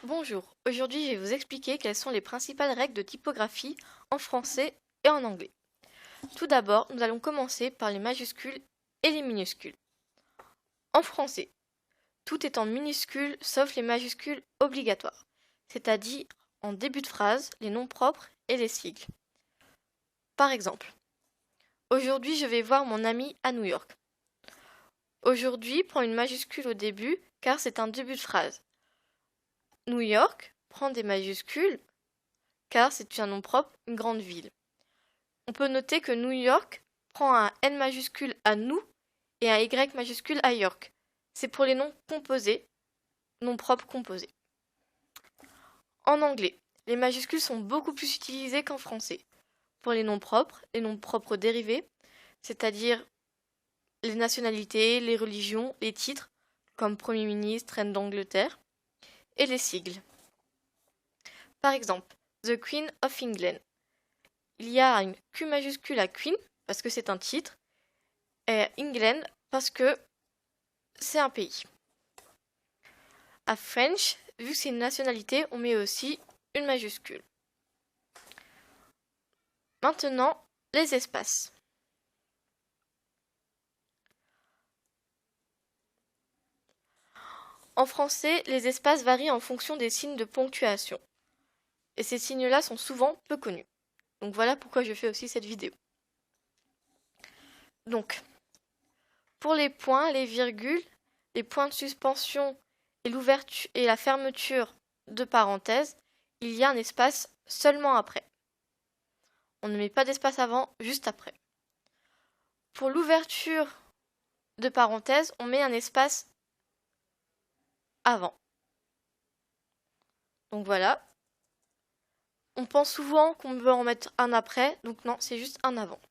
Bonjour, aujourd'hui je vais vous expliquer quelles sont les principales règles de typographie en français et en anglais. Tout d'abord, nous allons commencer par les majuscules et les minuscules. En français, tout est en minuscules sauf les majuscules obligatoires, c'est-à-dire en début de phrase, les noms propres et les sigles. Par exemple, aujourd'hui je vais voir mon ami à New York. Aujourd'hui prend une majuscule au début car c'est un début de phrase. New York prend des majuscules car c'est un nom propre, une grande ville. On peut noter que New York prend un N majuscule à nous et un Y majuscule à York. C'est pour les noms composés, noms propres composés. En anglais, les majuscules sont beaucoup plus utilisées qu'en français. Pour les noms propres dérivés, c'est-à-dire les nationalités, les religions, les titres, comme Premier ministre, Reine d'Angleterre, et les sigles. Par exemple, The Queen of England. Il y a une Q majuscule à Queen, parce que c'est un titre, et England, parce que c'est un pays. À French, vu que c'est une nationalité, on met aussi une majuscule. Maintenant, les espaces. En français, les espaces varient en fonction des signes de ponctuation. Et ces signes-là sont souvent peu connus. Donc voilà pourquoi je fais aussi cette vidéo. Donc, pour les points, les virgules, les points de suspension et l'ouverture et la fermeture de parenthèses, il y a un espace seulement après. On ne met pas d'espace avant, juste après. Pour l'ouverture de parenthèses, on met un espace avant. Donc voilà. On pense souvent qu'on veut en mettre un après, donc non, c'est juste un avant.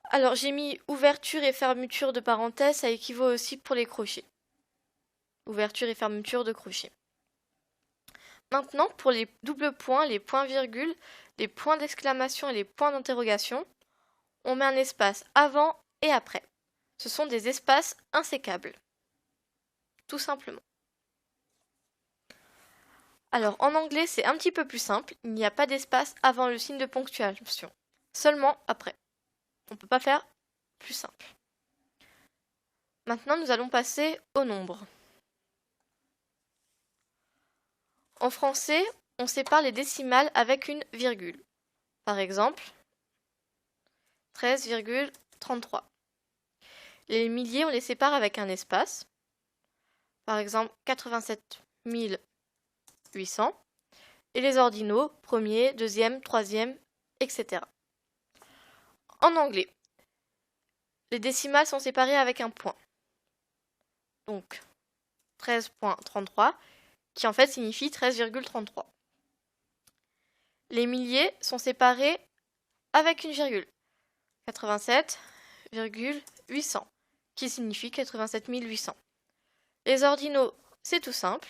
Alors j'ai mis ouverture et fermeture de parenthèses, ça équivaut aussi pour les crochets. Ouverture et fermeture de crochet. Maintenant, pour les doubles points, les points-virgules, les points d'exclamation et les points d'interrogation, on met un espace avant et après. Ce sont des espaces insécables. Tout simplement. Alors en anglais, c'est un petit peu plus simple. Il n'y a pas d'espace avant le signe de ponctuation. Seulement après. On ne peut pas faire plus simple. Maintenant, nous allons passer au nombre. En français, on sépare les décimales avec une virgule. Par exemple, 13,33. Les milliers, on les sépare avec un espace. Par exemple, 87 800. Et les ordinaux, premier, deuxième, troisième, etc. En anglais, les décimales sont séparées avec un point. Donc, 13,33, qui en fait signifie 13,33. Les milliers sont séparés avec une virgule. 87,800, qui signifie 87 800. Les ordinaux, c'est tout simple.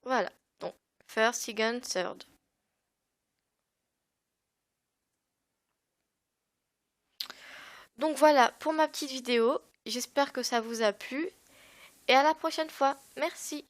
Voilà, donc first, second, third. Donc voilà pour ma petite vidéo, j'espère que ça vous a plu et à la prochaine fois. Merci.